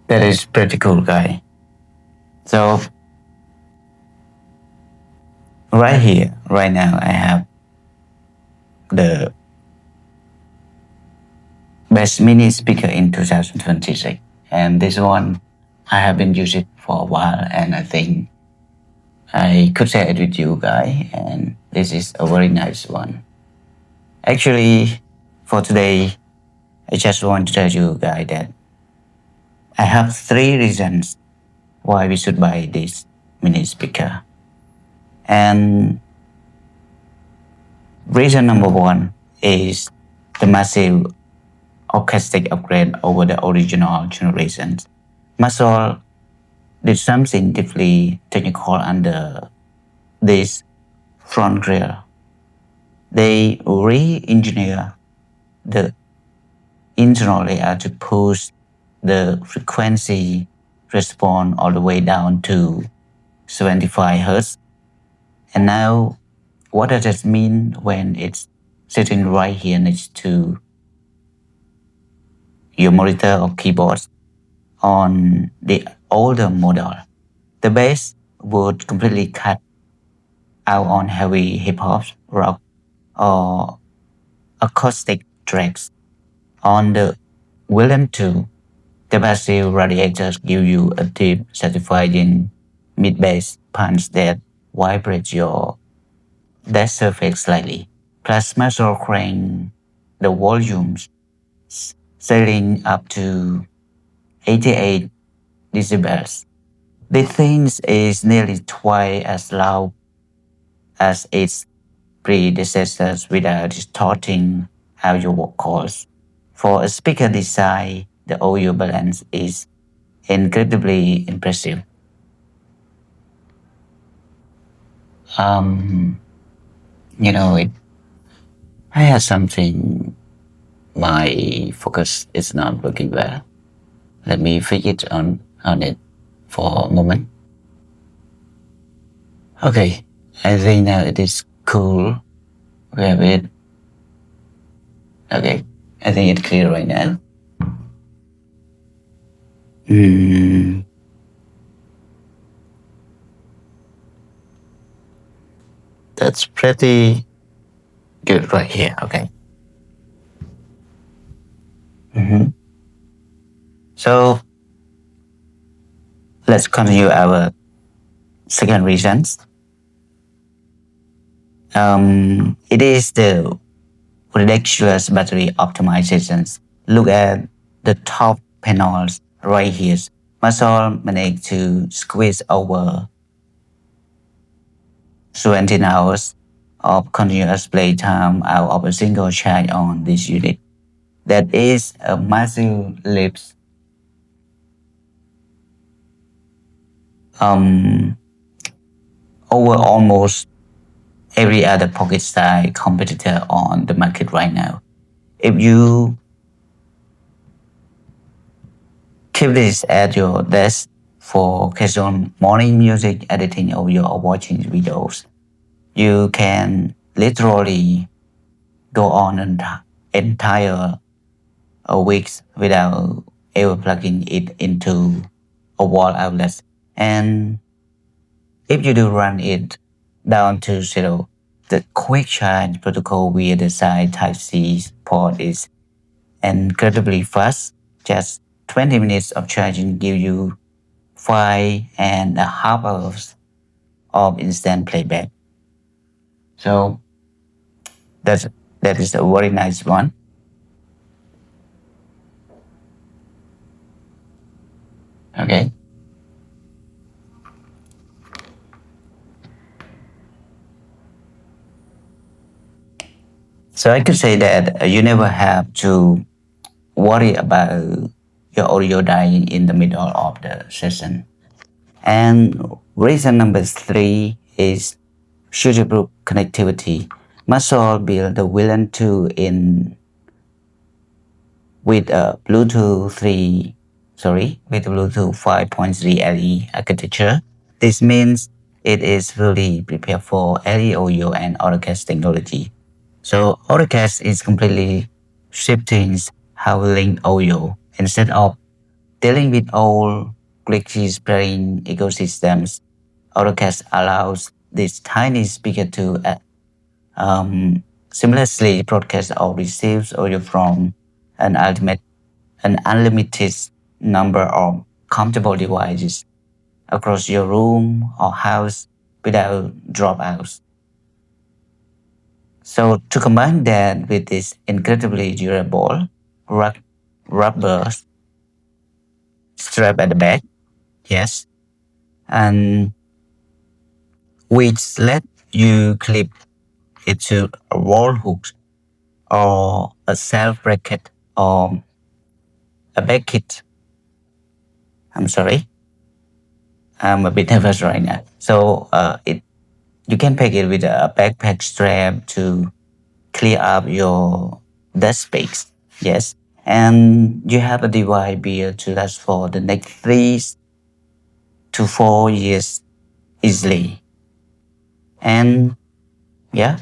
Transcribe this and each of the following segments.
That is pretty cool, guy. So right here, right now, I have the best mini speaker in 2026, and this one I have been using it for a while, and I think I could share it with you, guy. And this is a very nice one. Actually, for today, I just want to tell you, guy, that I have three reasons why we should buy this mini speaker. And reason number one is the massive acoustic upgrade over the original generations. Muscle did something deeply technical under this front grill. They re-engineer the internal layer to push the frequency response all the way down to 75 hertz. And now, what does it mean when it's sitting right here next to your monitor or keyboard? On the older model, the bass would completely cut out on heavy hip hop, rock, or acoustic tracks. On the Willen 2, the passive radiators give you a deep, satisfying mid-bass punch that vibrates your desk surface slightly. Plus, muscle crank the volumes, setting up to 88 decibels. The thing is nearly twice as loud as its predecessors without distorting how your vocals. For a speaker design, the audio balance is incredibly impressive. Um, it, I have something. My focus is not working well. Let me fix it on it for a moment. Okay, I think now it is cool. We have it. Okay, I think it's clear right now. Mm, that's pretty good right here. Okay. So let's continue our second reasons. It is the ridiculous battery optimizations. Look at the top panels right here. Muscle managed to squeeze over 17 hours of continuous playtime out of a single charge on this unit. That is a massive leap um, over almost every other pocket size competitor on the market right now. If you keep this at your desk for casual morning music editing or your watching videos, you can literally go on an entire weeks without ever plugging it into a wall outlet. And if you do run it down to zero, the quick charge protocol via the side Type-C port is incredibly fast. Just 20 minutes of charging give you 5.5 hours of instant playback. So that's, that is a very nice one. Okay. So I could say that you never have to worry about your audio dying in the middle of the session. And reason number three is future-proof connectivity. Muscle built the Willen 2 in with a with Bluetooth 5.3 LE architecture. This means it is fully prepared for LE audio and AutoCAD technology. So AutoCAD is completely shifting how we link audio. Instead of Dealing with all glitchy spreading ecosystems, AutoCAD allows this tiny speaker to um, seamlessly broadcast or receive audio from an ultimate, an unlimited number of comfortable devices across your room or house without dropouts. So to combine that with this incredibly durable rub- rubber strap at the back, yes, and which let you clip it to a wall hook or a self bracket or a back kit. I'm sorry, I'm a bit nervous right now. So it you can pack it with a backpack strap to clear up your desk space. Yes, and you have a device built to last for the next 3 to 4 years easily. And yeah,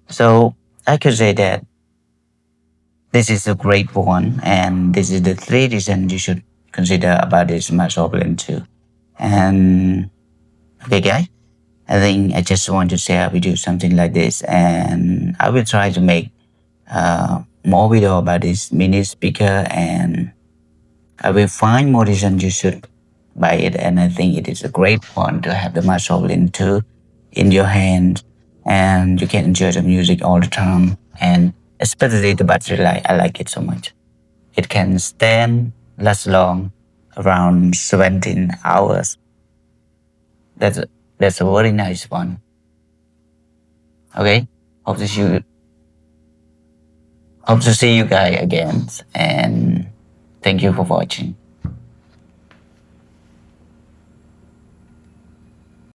so I could say that this is a great one, and this is the three reasons you should consider about this smart Willen too. And okay, guys, I think I just want to share with you something like this, and I will try to make more video about this mini speaker, and I will find more reasons you should buy it. And I think it is a great one to have the Marshall Lin 2 in your hand, and you can enjoy the music all the time. And especially the battery life, I like it so much. It can stand last long, around 17 hours. That's a, that's a very nice one. Okay, hope to see you, hope to see you guys again, and thank you for watching.